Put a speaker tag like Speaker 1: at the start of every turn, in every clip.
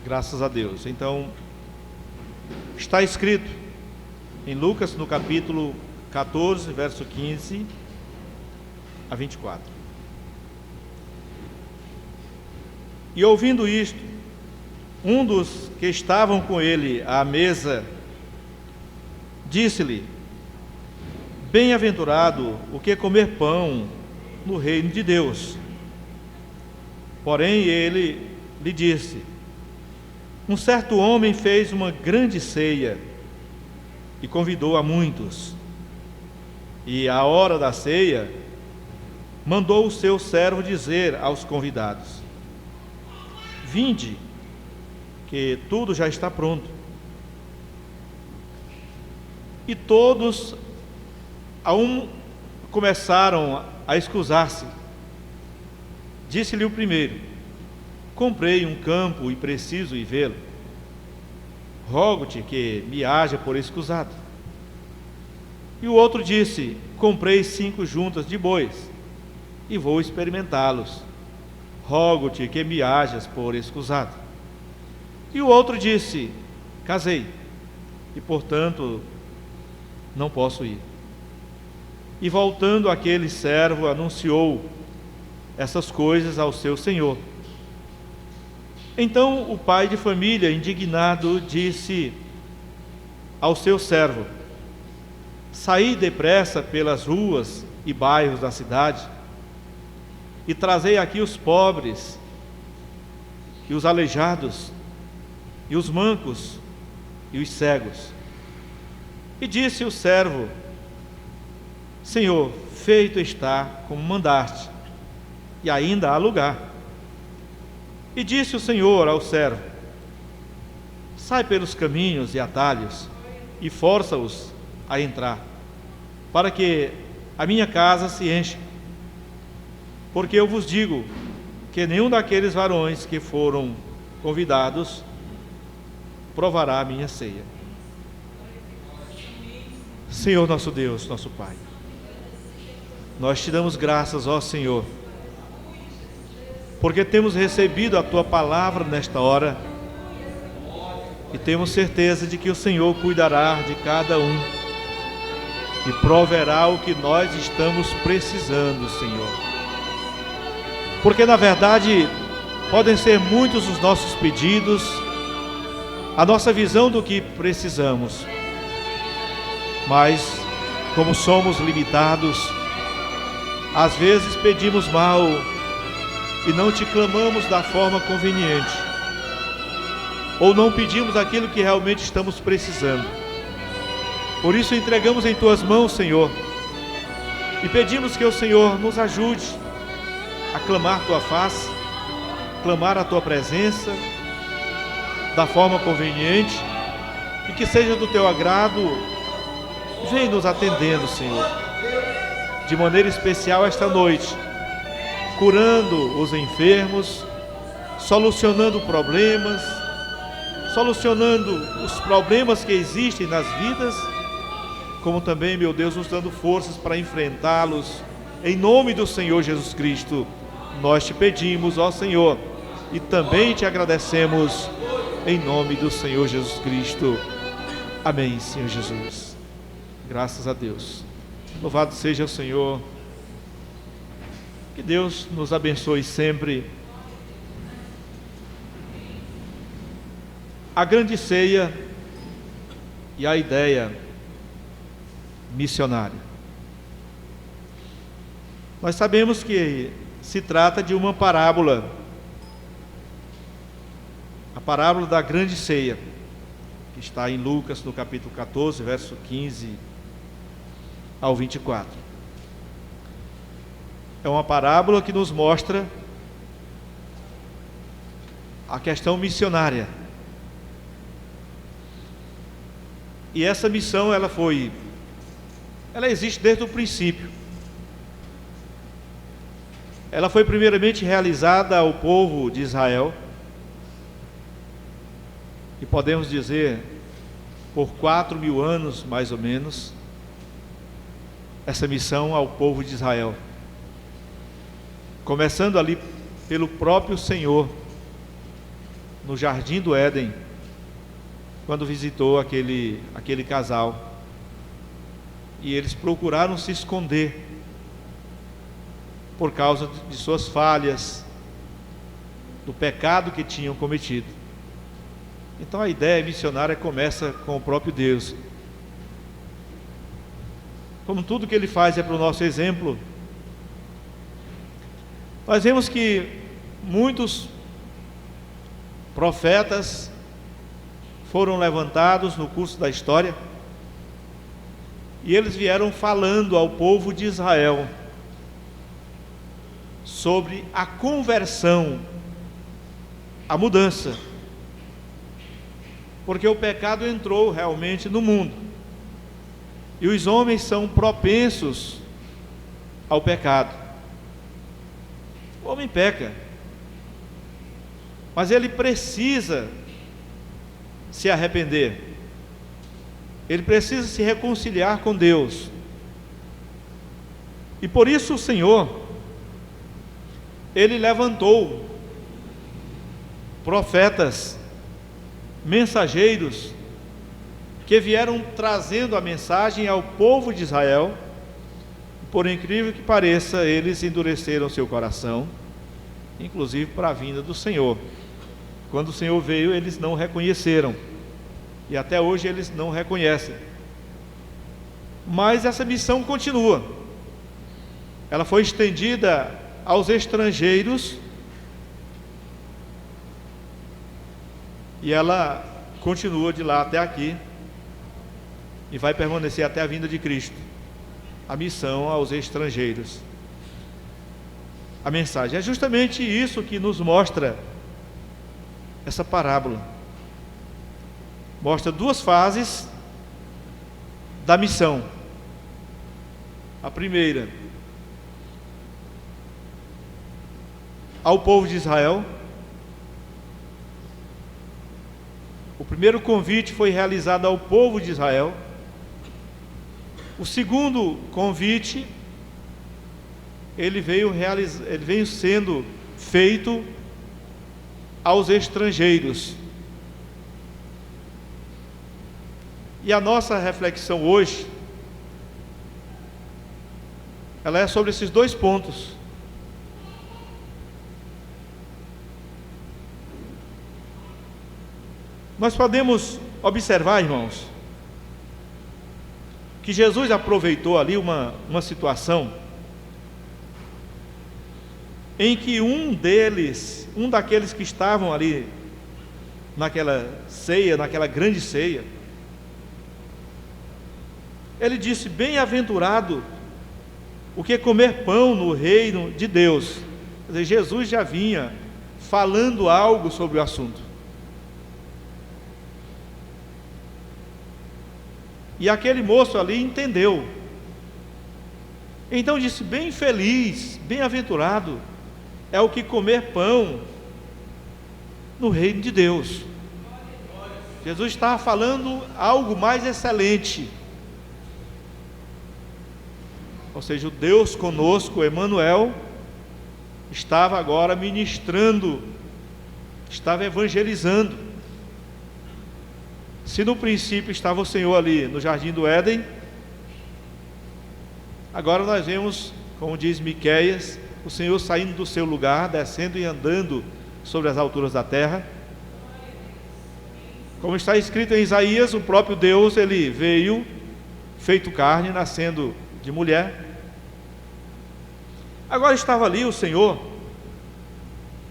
Speaker 1: Graças a Deus. Então, está escrito em Lucas, no capítulo 14, verso 15 a 24. E ouvindo isto, um dos que estavam com ele à mesa disse-lhe: Bem-aventurado o que comer pão no reino de Deus. Porém ele lhe disse: Um certo homem fez uma grande ceia e convidou a muitos. E à hora da ceia, mandou o seu servo dizer aos convidados: Vinde, que tudo já está pronto. E todos a um começaram a escusar-se. Disse-lhe o primeiro: Comprei um campo e preciso ir vê-lo. Rogo-te que me haja por escusado. E o outro disse: Comprei 5 juntas de bois e vou experimentá-los. Rogo-te que me hajas por escusado. E o outro disse: Casei e portanto não posso ir. E voltando aquele servo, anunciou essas coisas ao seu senhor. Então o pai de família, indignado, disse ao seu servo: Saí depressa pelas ruas e bairros da cidade e trazei aqui os pobres e os aleijados e os mancos e os cegos. E disse o servo: Senhor, feito está como mandaste, e ainda há lugar. E disse o Senhor ao servo: Sai pelos caminhos e atalhos e força-os a entrar, para que a minha casa se encha. Porque eu vos digo que nenhum daqueles varões que foram convidados provará a minha ceia. Senhor nosso Deus, nosso Pai, nós te damos graças, ó Senhor, porque temos recebido a Tua palavra nesta hora e temos certeza de que o Senhor cuidará de cada um e proverá o que nós estamos precisando, Senhor. Porque na verdade podem ser muitos os nossos pedidos, a nossa visão do que precisamos, mas como somos limitados, às vezes pedimos mal e não te clamamos da forma conveniente, ou não pedimos aquilo que realmente estamos precisando. Por isso entregamos em Tuas mãos, Senhor, e pedimos que o Senhor nos ajude a clamar Tua face, clamar a Tua presença da forma conveniente, e que seja do Teu agrado. Vem nos atendendo, Senhor, de maneira especial esta noite, curando os enfermos, solucionando problemas, solucionando os problemas que existem nas vidas, como também, meu Deus, nos dando forças para enfrentá-los. Em nome do Senhor Jesus Cristo, nós te pedimos, ó Senhor, e também te agradecemos, em nome do Senhor Jesus Cristo. Amém, Senhor Jesus. Graças a Deus. Louvado seja o Senhor. Que Deus nos abençoe sempre. A grande ceia e a ideia missionária. Nós sabemos que se trata de uma parábola, a parábola da grande ceia, que está em Lucas, no capítulo 14, verso 15 ao 24. É uma parábola que nos mostra a questão missionária. E essa missão, ela existe desde o princípio. Ela foi primeiramente realizada ao povo de Israel, e podemos dizer, por 4.000 anos, mais ou menos, essa missão ao povo de Israel. Começando ali pelo próprio Senhor, no Jardim do Éden, quando visitou aquele casal. E eles procuraram se esconder por causa de suas falhas, do pecado que tinham cometido. Então a ideia missionária começa com o próprio Deus. Como tudo que Ele faz é para o nosso exemplo, nós vemos que muitos profetas foram levantados no curso da história, e eles vieram falando ao povo de Israel sobre a conversão, a mudança, porque o pecado entrou realmente no mundo, e os homens são propensos ao pecado. O homem peca, mas ele precisa se arrepender, ele precisa se reconciliar com Deus, e por isso o Senhor, Ele levantou profetas, mensageiros, que vieram trazendo a mensagem ao povo de Israel. Por incrível que pareça, eles endureceram seu coração, inclusive para a vinda do Senhor. Quando o Senhor veio, eles não reconheceram, e até hoje eles não reconhecem. Mas essa missão continua. Ela foi estendida aos estrangeiros, e ela continua de lá até aqui, e vai permanecer até a vinda de Cristo. A missão aos estrangeiros. A mensagem é justamente isso que nos mostra essa parábola. Mostra duas fases da missão. A primeira, ao povo de Israel. O primeiro convite foi realizado ao povo de Israel. O segundo convite, ele veio sendo feito aos estrangeiros. E a nossa reflexão hoje, ela é sobre esses dois pontos. Nós podemos observar, irmãos, que Jesus aproveitou ali uma situação em que um daqueles que estavam ali naquela ceia, naquela grande ceia, ele disse: bem-aventurado o que comer pão no reino de Deus. Quer dizer, Jesus já vinha falando algo sobre o assunto. E aquele moço ali entendeu. Então disse: bem feliz, bem-aventurado é o que comer pão no reino de Deus. Jesus estava falando algo mais excelente. Ou seja, o Deus conosco, Emmanuel, estava agora ministrando, estava evangelizando. Se no princípio estava o Senhor ali no Jardim do Éden, agora nós vemos, como diz Miqueias, o Senhor saindo do seu lugar, descendo e andando sobre as alturas da terra. Como está escrito em Isaías, o próprio Deus, ele veio feito carne, nascendo de mulher. Agora estava ali o Senhor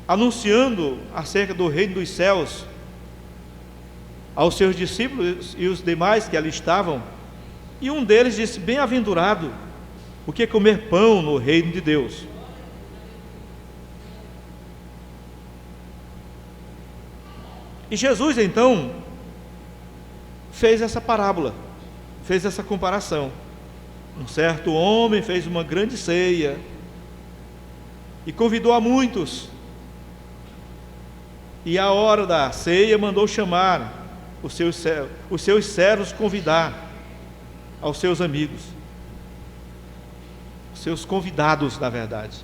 Speaker 1: anunciando acerca do reino dos céus aos seus discípulos e os demais que ali estavam, e um deles disse: bem-aventurado o que comer pão no reino de Deus. E Jesus então fez essa parábola, fez essa comparação. Um certo homem fez uma grande ceia e convidou a muitos, e à hora da ceia mandou chamar os seus servos, convidar aos seus amigos, os seus convidados, na verdade,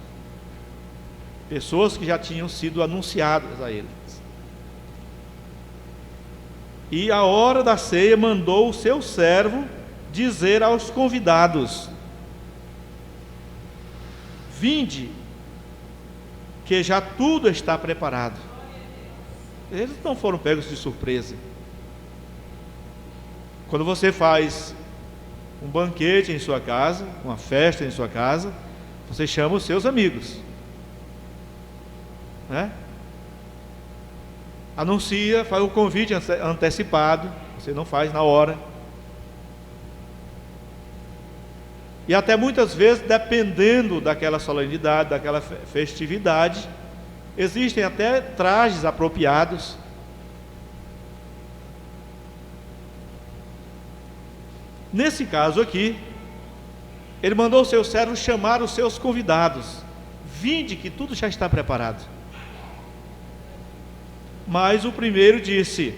Speaker 1: pessoas que já tinham sido anunciadas a eles. E à hora da ceia mandou o seu servo dizer aos convidados: vinde, que já tudo está preparado. Eles não foram pegos de surpresa. Quando você faz um banquete em sua casa, uma festa em sua casa, você chama os seus amigos, né? Anuncia, faz o convite antecipado, você não faz na hora. E até muitas vezes, dependendo daquela solenidade, daquela festividade, existem até trajes apropriados. Nesse caso aqui, ele mandou o seu servo chamar os seus convidados: vinde, que tudo já está preparado. Mas o primeiro disse: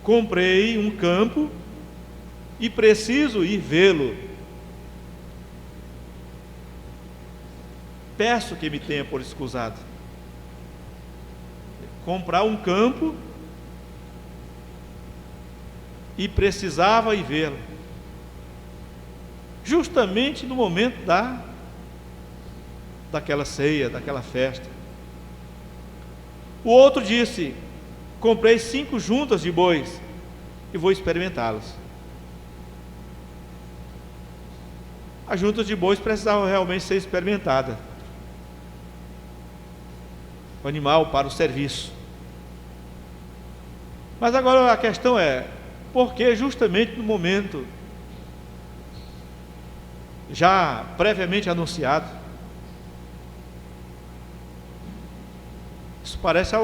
Speaker 1: comprei um campo e preciso ir vê-lo. Peço que me tenha por escusado. Comprar um campo e precisava ir vê-lo, justamente no momento daquela ceia, daquela festa. O outro disse: comprei 5 juntas de bois e vou experimentá-las. As juntas de bois precisavam realmente ser experimentadas, o animal para o serviço. Mas agora a questão é: por que justamente no momento já previamente anunciado? Isso parece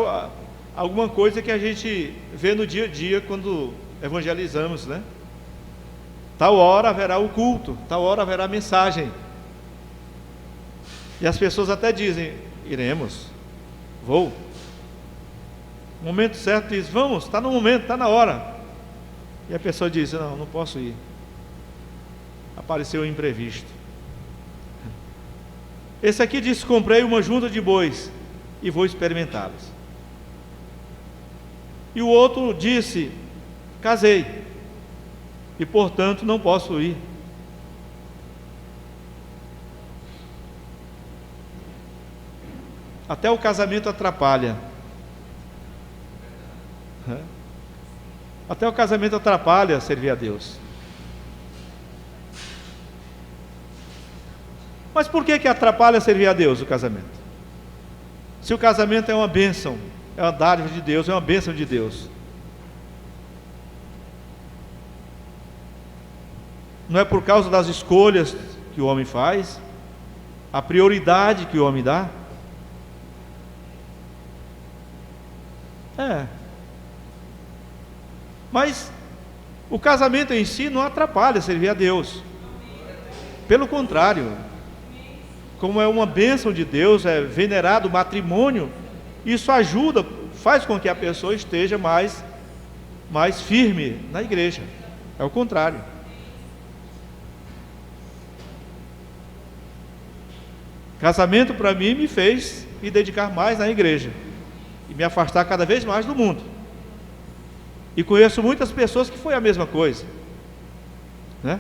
Speaker 1: alguma coisa que a gente vê no dia a dia quando evangelizamos, né? Tal hora haverá o culto, tal hora haverá a mensagem. E as pessoas até dizem: iremos, vou. No momento certo diz: vamos, está no momento, está na hora. E a pessoa diz: não, não posso ir, apareceu um imprevisto. Esse aqui disse: comprei uma junta de bois e vou experimentá-los. E o outro disse: casei e portanto não posso ir. Até o casamento atrapalha. Até o casamento atrapalha servir a Deus. Mas por que atrapalha servir a Deus o casamento? Se o casamento é uma bênção, é uma dádiva de Deus, é uma bênção de Deus, não é por causa das escolhas que o homem faz, a prioridade que o homem dá? Mas o casamento em si não atrapalha servir a Deus. Pelo contrário, como é uma bênção de Deus, é venerado o matrimônio, isso ajuda, faz com que a pessoa esteja mais firme na igreja. É o contrário. Casamento para mim me fez me dedicar mais na igreja e me afastar cada vez mais do mundo. E conheço muitas pessoas que foi a mesma coisa, né?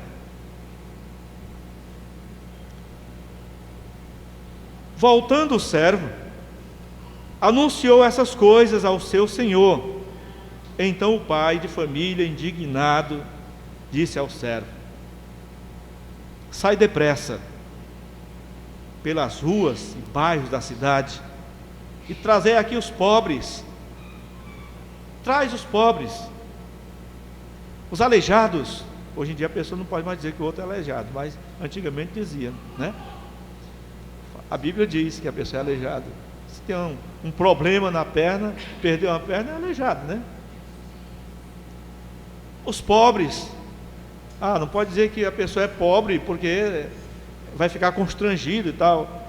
Speaker 1: Voltando o servo, anunciou essas coisas ao seu senhor. Então o pai de família, indignado, disse ao servo: sai depressa pelas ruas e bairros da cidade e trazei aqui os pobres. Traz os pobres, os aleijados. Hoje em dia a pessoa não pode mais dizer que o outro é aleijado, mas antigamente dizia, né? A Bíblia diz que a pessoa é aleijada. Se tem um problema na perna, perdeu uma perna, é aleijado, né? Os pobres. Não pode dizer que a pessoa é pobre porque vai ficar constrangido e tal.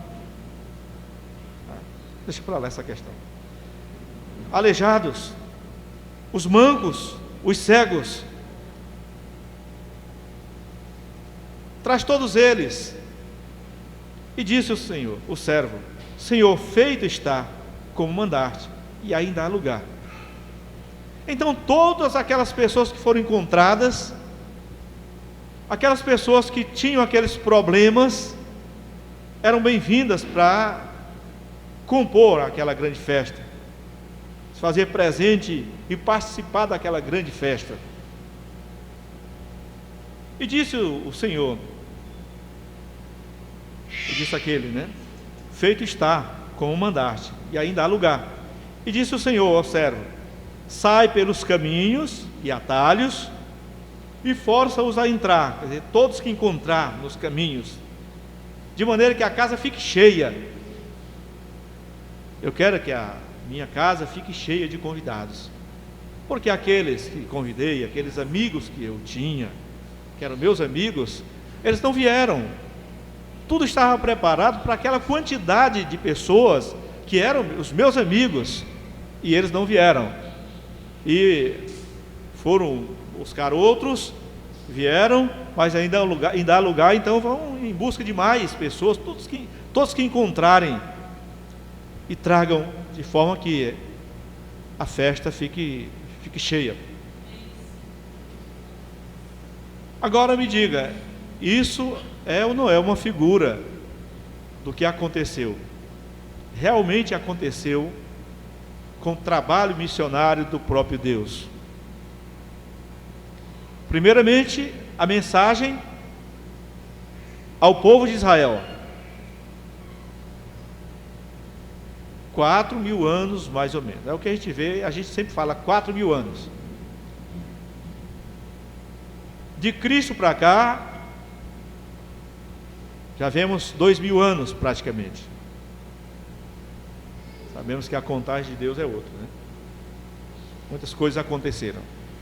Speaker 1: Deixa para lá essa questão. Aleijados, os mancos, os cegos, traz todos eles. E disse o servo: Senhor, feito está como mandaste, e ainda há lugar. Então todas aquelas pessoas que foram encontradas, aquelas pessoas que tinham aqueles problemas, eram bem-vindas para compor aquela grande festa, se fazer presente e participar daquela grande festa. E disse o Senhor, e disse aquele, né? Feito está, como mandaste, e ainda há lugar. E disse o Senhor ao servo: sai pelos caminhos e atalhos, e força-os a entrar, quer dizer, todos que encontrar nos caminhos, de maneira que a casa fique cheia. Eu quero que a minha casa fique cheia de convidados, porque aqueles que convidei, aqueles amigos que eu tinha, que eram meus amigos, eles não vieram. Tudo estava preparado para aquela quantidade de pessoas que eram os meus amigos, e eles não vieram. E foram buscar outros, vieram, mas ainda há lugar, então vão em busca de mais pessoas, todos que encontrarem, e tragam, de forma que a festa fique cheia. Agora me diga, isso é ou não é uma figura do que aconteceu? Realmente aconteceu com o trabalho missionário do próprio Deus. Primeiramente, a mensagem ao povo de Israel. 4.000 anos mais ou menos, é o que a gente vê, a gente sempre fala 4.000 anos. De Cristo para cá, já vemos 2.000 anos praticamente. Sabemos que a contagem de Deus é outra, né? Muitas coisas aconteceram,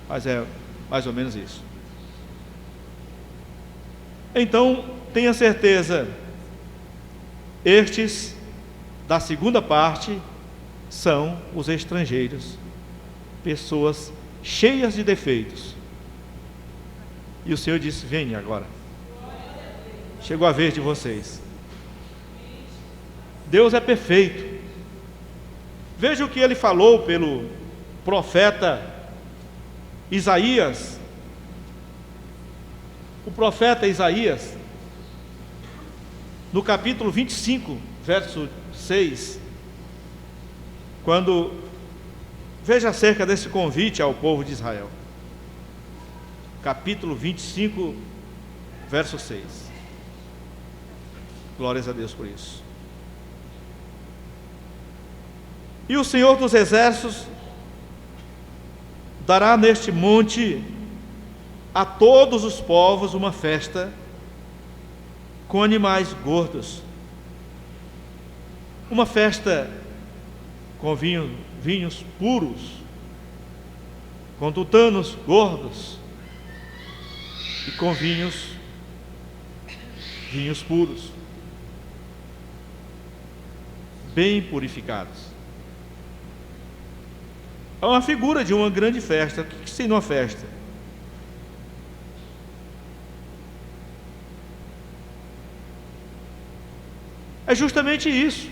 Speaker 1: mas é mais ou menos isso. Então, tenha certeza, estes da segunda parte são os estrangeiros, pessoas cheias de defeitos. E o Senhor disse: venha agora, chegou a vez de vocês. Deus é perfeito. Veja o que ele falou pelo profeta Isaías. O profeta Isaías, no capítulo 25, verso 6, quando veja acerca desse convite ao povo de Israel. Capítulo 25, verso 6. Glórias a Deus por isso. E o Senhor dos Exércitos dará neste monte a todos os povos uma festa com animais gordos, uma festa com vinhos puros, com tutanos gordos e com vinhos puros, bem purificados. É uma figura de uma grande festa. O que seria uma festa? É justamente isso.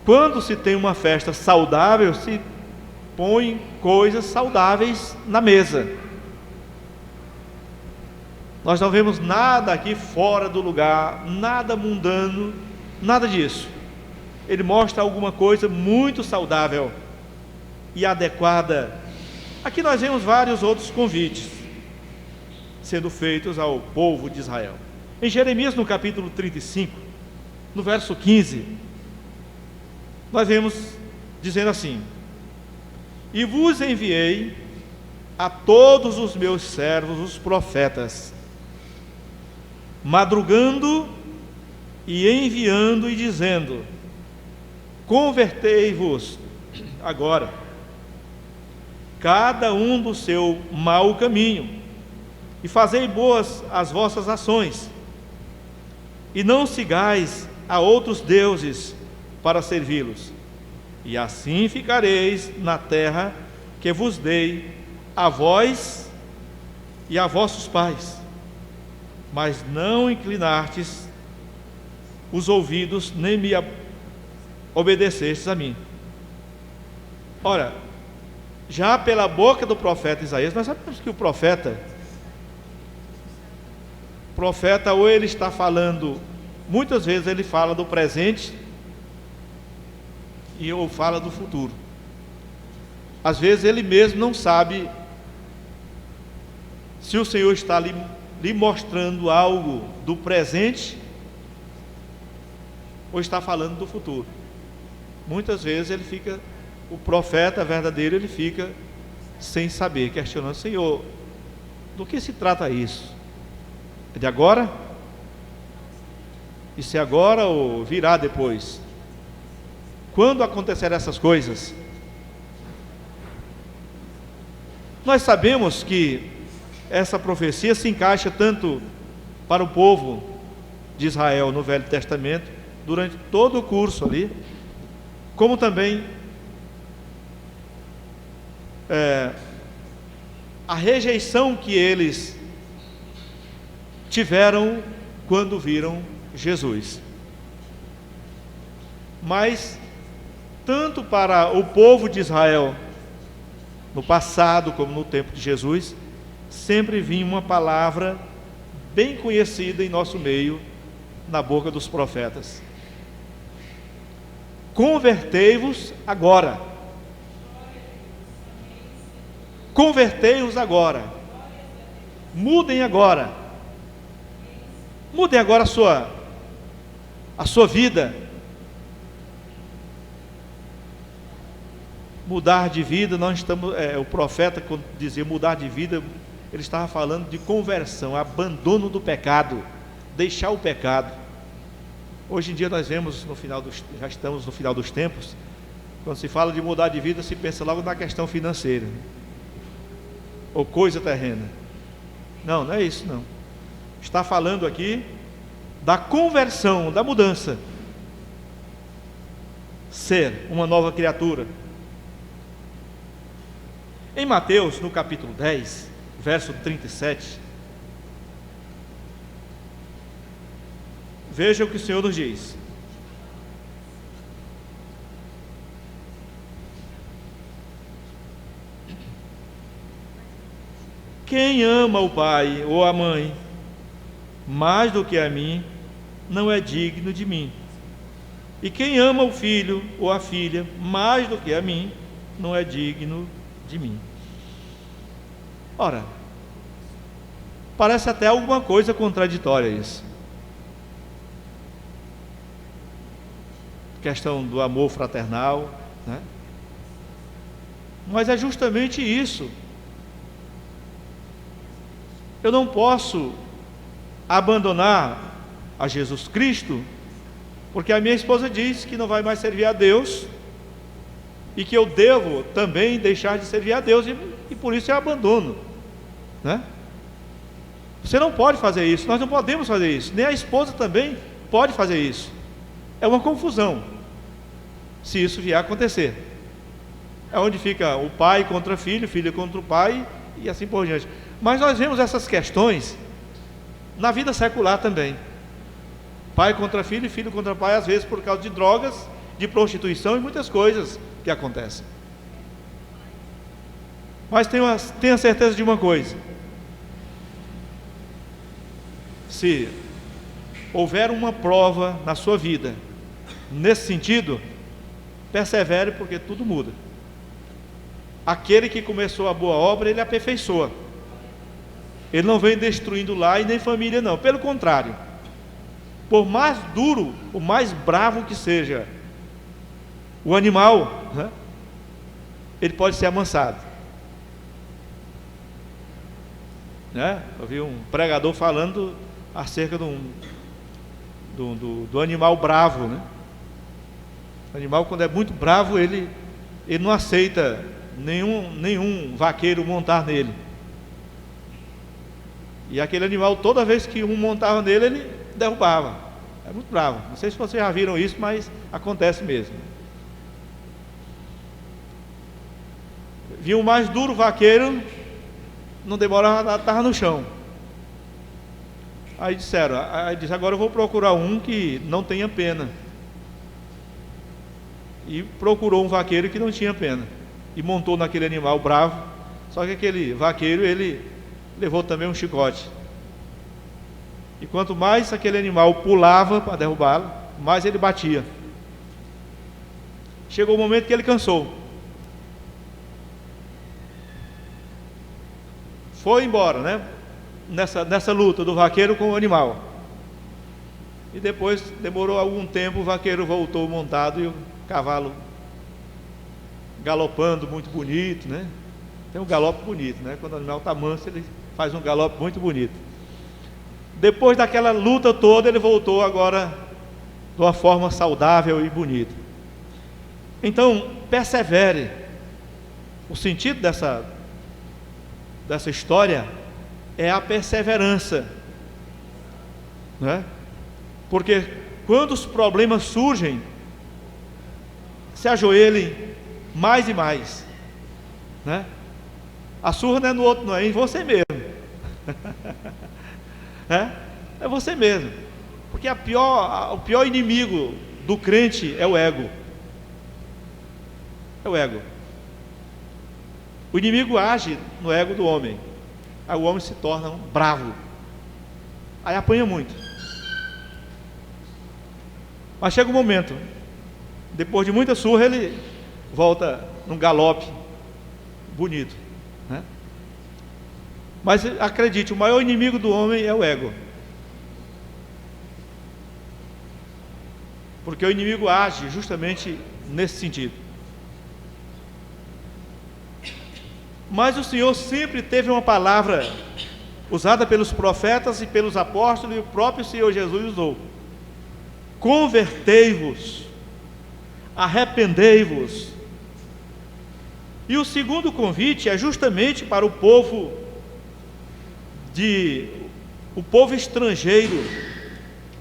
Speaker 1: Quando se tem uma festa saudável, se põe coisas saudáveis na mesa. Nós não vemos nada aqui fora do lugar, nada mundano, nada disso. Ele mostra alguma coisa muito saudável e adequada. Aqui nós vemos vários outros convites sendo feitos ao povo de Israel. Em Jeremias, no capítulo 35, no verso 15, nós vemos dizendo assim: e vos enviei a todos os meus servos, os profetas, madrugando e enviando e dizendo: convertei-vos agora, cada um do seu mau caminho, e fazei boas as vossas ações, e não sigais a outros deuses para servi-los, e assim ficareis na terra que vos dei a vós e a vossos pais, mas não inclinastes os ouvidos, nem me obedecestes a mim. Ora, já pela boca do profeta Isaías, nós sabemos que o profeta ou ele está falando, muitas vezes ele fala do presente ou fala do futuro. Às vezes ele mesmo não sabe se o Senhor está lhe mostrando algo do presente ou está falando do futuro. Muitas vezes o profeta verdadeiro, ele fica sem saber, questionando: Senhor, do que se trata isso? É de agora? Isso é agora ou virá depois? Quando acontecerão essas coisas? Nós sabemos que essa profecia se encaixa tanto para o povo de Israel no Velho Testamento, durante todo o curso ali, como também a rejeição que eles tiveram quando viram Jesus. Mas tanto para o povo de Israel no passado como no tempo de Jesus, sempre vinha uma palavra bem conhecida em nosso meio, na boca dos profetas: convertei-vos agora. Convertei-vos agora. Mudem agora. Mudem agora a sua vida. Mudar de vida, nós estamos, o profeta, quando dizia mudar de vida, ele estava falando de conversão, abandono do pecado, deixar o pecado. Hoje em dia nós vemos já estamos no final dos tempos. Quando se fala de mudar de vida, se pensa logo na questão financeira, ou coisa terrena. Não, não é isso não. Está falando aqui da conversão, da mudança. Ser uma nova criatura. Em Mateus, no capítulo 10, verso 37, veja o que o Senhor nos diz: quem ama o pai ou a mãe mais do que a mim, não é digno de mim. E quem ama o filho ou a filha mais do que a mim, não é digno de mim. Ora, parece até alguma coisa contraditória isso. Questão do amor fraternal, né? Mas é justamente isso. Eu não posso abandonar a Jesus Cristo, porque a minha esposa diz que não vai mais servir a Deus, e que eu devo também deixar de servir a Deus, e por isso eu abandono, né? Você não pode fazer isso, nós não podemos fazer isso, nem a esposa também pode fazer isso. É uma confusão, se isso vier a acontecer. É onde fica o pai contra filho, filho contra o pai, e assim por diante. Mas nós vemos essas questões na vida secular também. Pai contra filho e filho contra pai, às vezes por causa de drogas, de prostituição e muitas coisas que acontecem. Mas tenha certeza de uma coisa: se houver uma prova na sua vida nesse sentido, persevere, porque tudo muda. Aquele que começou a boa obra, ele aperfeiçoa. Ele não vem destruindo lar e nem família, não. Pelo contrário, por mais duro, o mais bravo que seja o animal, né, ele pode ser amansado, né? Eu vi um pregador falando acerca do animal bravo, né? O animal, quando é muito bravo, ele não aceita nenhum vaqueiro montar nele. E aquele animal, toda vez que um montava nele, ele derrubava. É muito bravo. Não sei se vocês já viram isso, mas acontece mesmo. Viu o mais duro vaqueiro, não demorava, estava no chão. Aí disse: agora eu vou procurar um que não tenha pena. E procurou um vaqueiro que não tinha pena. e montou naquele animal bravo. Só que aquele vaqueiro, ele levou também um chicote. E quanto mais aquele animal pulava para derrubá-lo, mais ele batia. Chegou o momento que ele cansou. Foi embora, né? Nessa luta do vaqueiro com o animal. E depois, demorou algum tempo, o vaqueiro voltou montado e o cavalo galopando, muito bonito, né? Tem um galope bonito, né? Quando o animal está manso, ele faz um galope muito bonito. Depois daquela luta toda, ele voltou agora de uma forma saudável e bonita. Então, persevere. O sentido dessa história é a perseverança, né? Porque quando os problemas surgem, se ajoelhem mais e mais, né? A surra não é no outro, não é em você mesmo. É você mesmo. Porque o pior inimigo do crente é o ego. É o ego. O inimigo age no ego do homem. Aí o homem se torna um bravo. Aí apanha muito. Mas chega um momento, depois de muita surra, ele volta num galope bonito, né? Mas acredite, o maior inimigo do homem é o ego. Porque o inimigo age justamente nesse sentido. Mas o Senhor sempre teve uma palavra usada pelos profetas e pelos apóstolos, e o próprio Senhor Jesus usou: convertei-vos, arrependei-vos. E o segundo convite é justamente para o povo estrangeiro.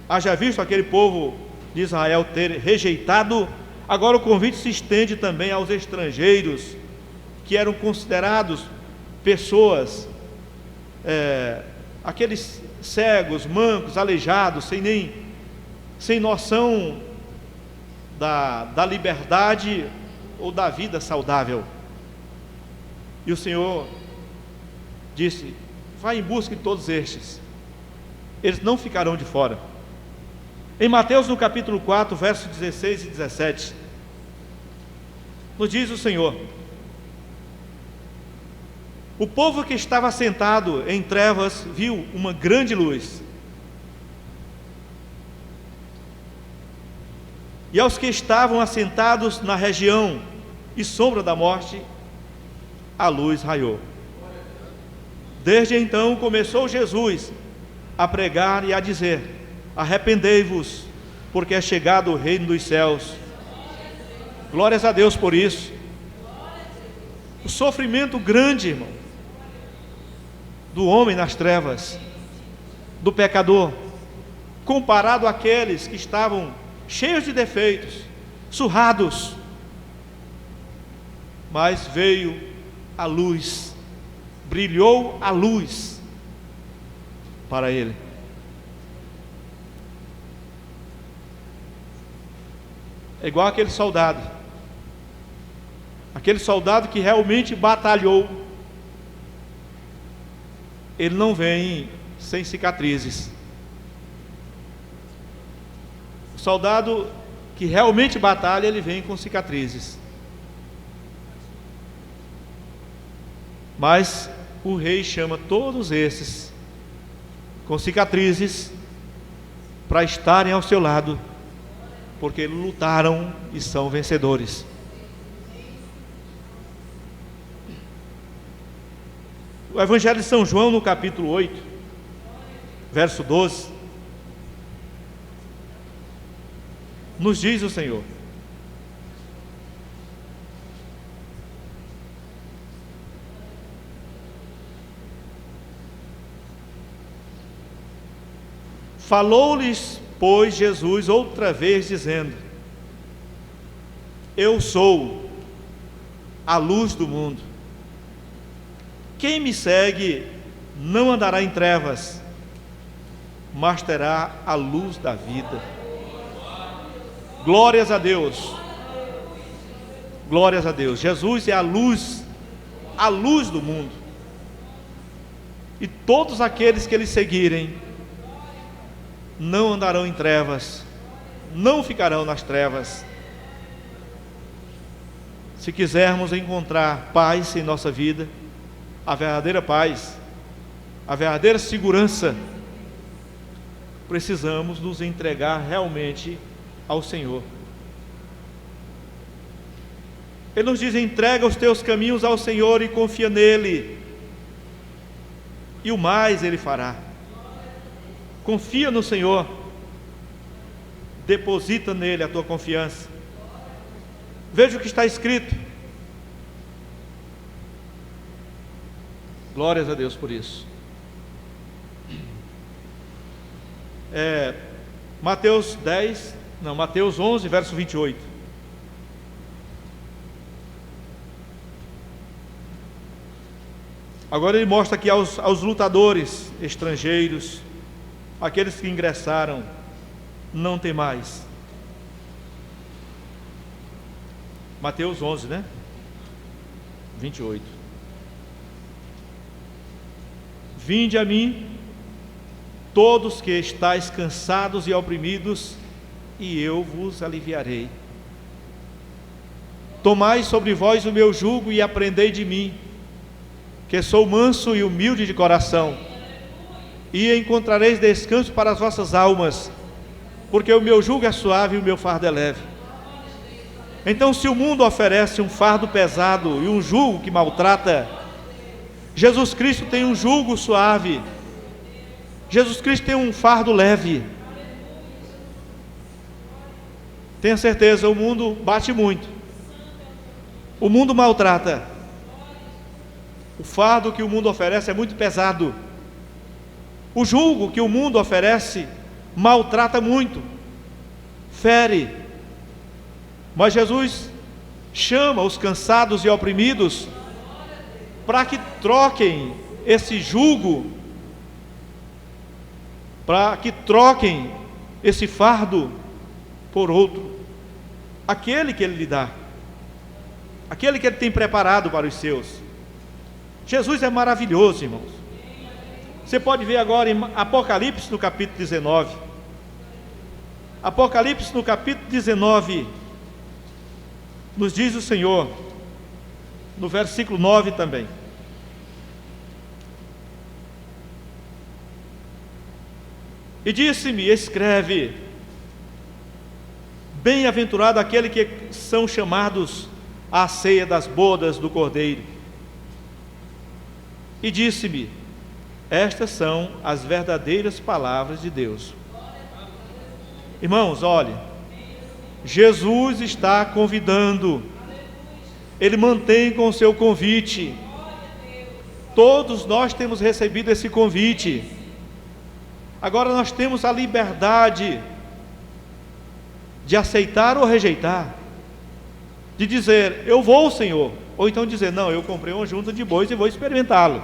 Speaker 1: Haja visto aquele povo de Israel ter rejeitado, agora o convite se estende também aos estrangeiros, que eram considerados pessoas, aqueles cegos, mancos, aleijados, sem noção da liberdade ou da vida saudável. E o Senhor disse: vai em busca de todos estes, eles não ficarão de fora. Em Mateus, no capítulo 4, versos 16 e 17, nos diz o Senhor: o povo que estava sentado em trevas viu uma grande luz, e aos que estavam assentados na região e sombra da morte, a luz raiou. Desde então começou Jesus a pregar e a dizer: arrependei-vos, porque é chegado o reino dos céus. Glórias a Deus por isso. O sofrimento grande, irmão, do homem nas trevas, do pecador, comparado àqueles que estavam cheios de defeitos, surrados, mas veio a luz, brilhou a luz para ele. É igual aquele soldado que realmente batalhou. Ele não vem sem cicatrizes. O soldado que realmente batalha, ele vem com cicatrizes. Mas o rei chama todos esses com cicatrizes para estarem ao seu lado, porque lutaram e são vencedores. O Evangelho de São João, no capítulo 8, verso 12, nos diz o Senhor: falou-lhes, pois, Jesus outra vez, dizendo: eu sou a luz do mundo. Quem me segue não andará em trevas, mas terá a luz da vida. Glórias a Deus. Glórias a Deus. Jesus é a luz do mundo. E todos aqueles que Ele seguirem não andarão em trevas, não ficarão nas trevas. Se quisermos encontrar paz em nossa vida, a verdadeira paz, a verdadeira segurança, precisamos nos entregar realmente ao Senhor. Ele nos diz: entrega os teus caminhos ao Senhor e confia nele, e o mais Ele fará. Confia no Senhor, deposita nele a tua confiança. Veja o que está escrito. Glórias a Deus por isso. Mateus 11, verso 28. Agora ele mostra aqui aos lutadores estrangeiros, aqueles que ingressaram: não tem mais. Mateus 11, 28. Vinde a mim, todos que estáis cansados e oprimidos, e eu vos aliviarei. Tomai sobre vós o meu jugo e aprendei de mim, que sou manso e humilde de coração, e encontrareis descanso para as vossas almas, porque o meu jugo é suave e o meu fardo é leve. Então, se o mundo oferece um fardo pesado e um jugo que maltrata, Jesus Cristo tem um jugo suave, Jesus Cristo tem um fardo leve. Tenha certeza, o mundo bate muito, o mundo maltrata, o fardo que o mundo oferece é muito pesado, o jugo que o mundo oferece maltrata muito, fere. Mas Jesus chama os cansados e oprimidos para que troquem esse jugo, para que troquem esse fardo por outro, aquele que Ele lhe dá, aquele que Ele tem preparado para os seus. Jesus é maravilhoso, irmãos. Você pode ver agora em Apocalipse no capítulo 19. Apocalipse no capítulo 19, nos diz o Senhor, no versículo 9 também: e disse-me, escreve, bem-aventurado aquele que são chamados à ceia das bodas do Cordeiro. E disse-me, estas são as verdadeiras palavras de Deus. Irmãos, olhe, Jesus está convidando, Ele mantém com o seu convite. Todos nós temos recebido esse convite. Agora nós temos a liberdade de aceitar ou rejeitar, de dizer, eu vou, Senhor, ou então dizer, não, eu comprei uma junta de bois e vou experimentá-lo.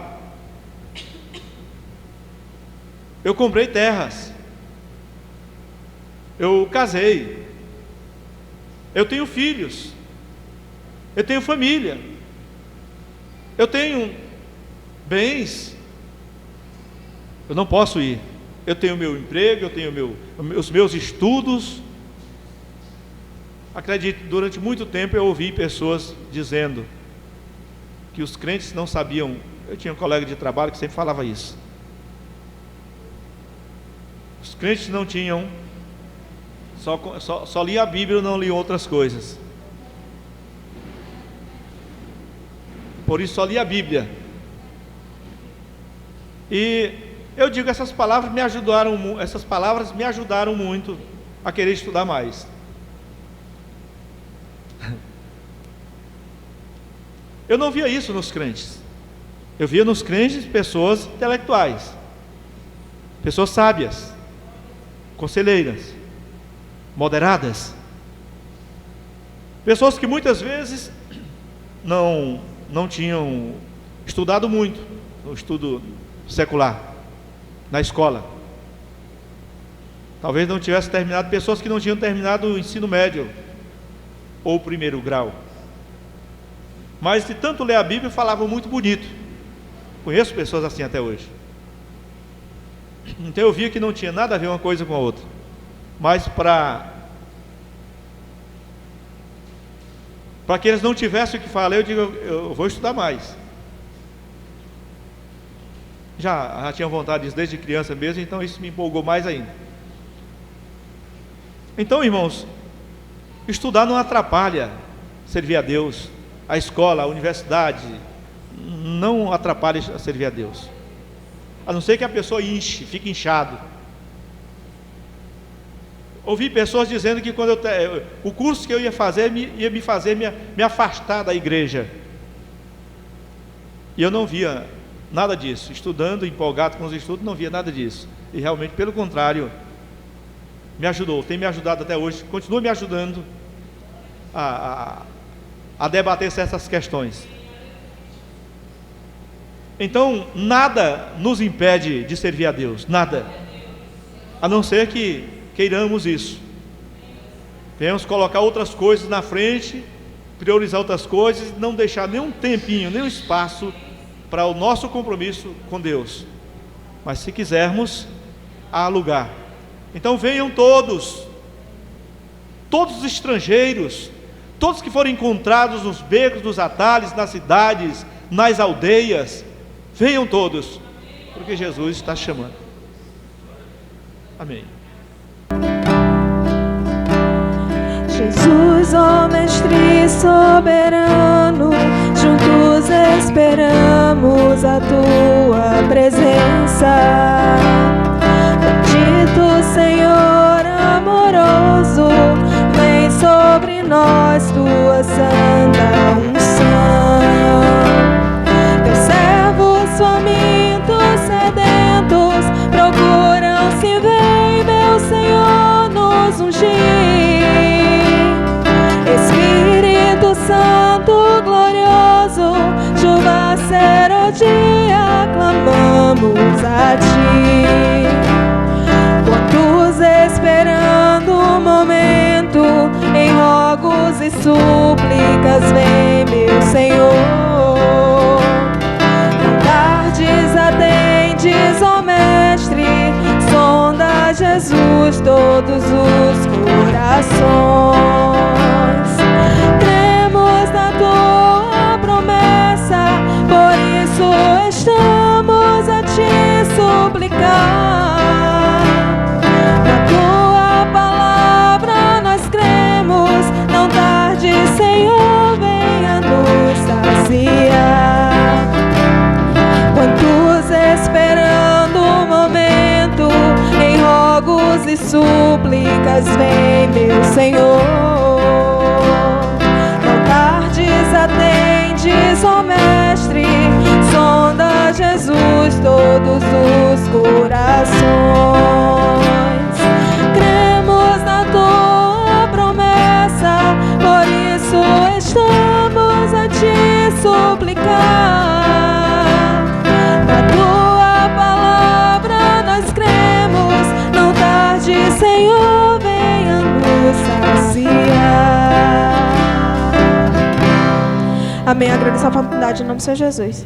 Speaker 1: Eu comprei terras, eu casei, eu tenho filhos, eu tenho família, eu tenho bens, eu não posso ir. Eu tenho meu emprego, eu tenho os meus estudos. Acredite, durante muito tempo eu ouvi pessoas dizendo que os crentes não sabiam. Eu tinha um colega de trabalho que sempre falava isso. Os crentes não tinham, só lia a Bíblia e não liam outras coisas. Por isso só lia a Bíblia. E eu digo, essas palavras me ajudaram muito a querer estudar mais. Eu não via isso nos crentes. Eu via nos crentes pessoas intelectuais, pessoas sábias, conselheiras, moderadas, pessoas que muitas vezes não tinham estudado muito no estudo secular, na escola. Talvez não tivesse terminado, pessoas que não tinham terminado o ensino médio ou o primeiro grau. mas de tanto ler a Bíblia falavam muito bonito. Conheço pessoas assim até hoje. Então eu via que não tinha nada a ver uma coisa com a outra. Mas para que eles não tivessem o que falar, eu digo, eu vou estudar mais. Já tinha vontade disso desde criança mesmo, então isso me empolgou mais ainda. Então, irmãos, estudar não atrapalha servir a Deus. A escola, a universidade não atrapalha a servir a Deus, a não ser que a pessoa fique inchado. Ouvi pessoas dizendo que o curso que eu ia fazer ia me fazer me afastar da igreja, e eu não via nada disso. Estudando, empolgado com os estudos, não via nada disso, e realmente, pelo contrário, me ajudou, tem me ajudado até hoje, continua me ajudando a debater essas questões. Então, nada nos impede de servir a Deus, nada, a não ser que queiramos isso, venhamos colocar outras coisas na frente, priorizar outras coisas, não deixar nenhum tempinho, nenhum espaço para o nosso compromisso com Deus. Mas se quisermos, há lugar. Então venham todos os estrangeiros, todos que forem encontrados nos becos, nos atalhos, nas cidades, nas aldeias, venham todos, porque Jesus está chamando. Amém.
Speaker 2: Jesus, ó Mestre soberano, juntos esperamos a Tua presença. Bendito Senhor amoroso, vem sobre nós Tua santa unção. Teus servos famintos, sedentos, procuram se vem, meu Senhor, nos ungir. Espírito Santo glorioso, chuva será o dia, clamamos a Ti. Quantos esperando o momento, em rogos e súplicas, vem, meu Senhor. Não tardes, atendes, ó Mestre, sonda, Jesus, todos os corações. Cremos na Tua promessa, por isso estamos a Te suplicar. Na Tua palavra nós cremos, não tarde, Senhor, venha nos saciar. Quantos esperando o momento, em rogos e súplicas, vem, meu Senhor. Não tardes, atendes, ó Mestre, sonda, Jesus, todos os corações. Cremos na Tua promessa, por isso estamos a Te suplicar. Na Tua palavra nós cremos, não tarde, Senhor, venha nos saciar. Amém. Agradeço a oportunidade em nome do Senhor Jesus.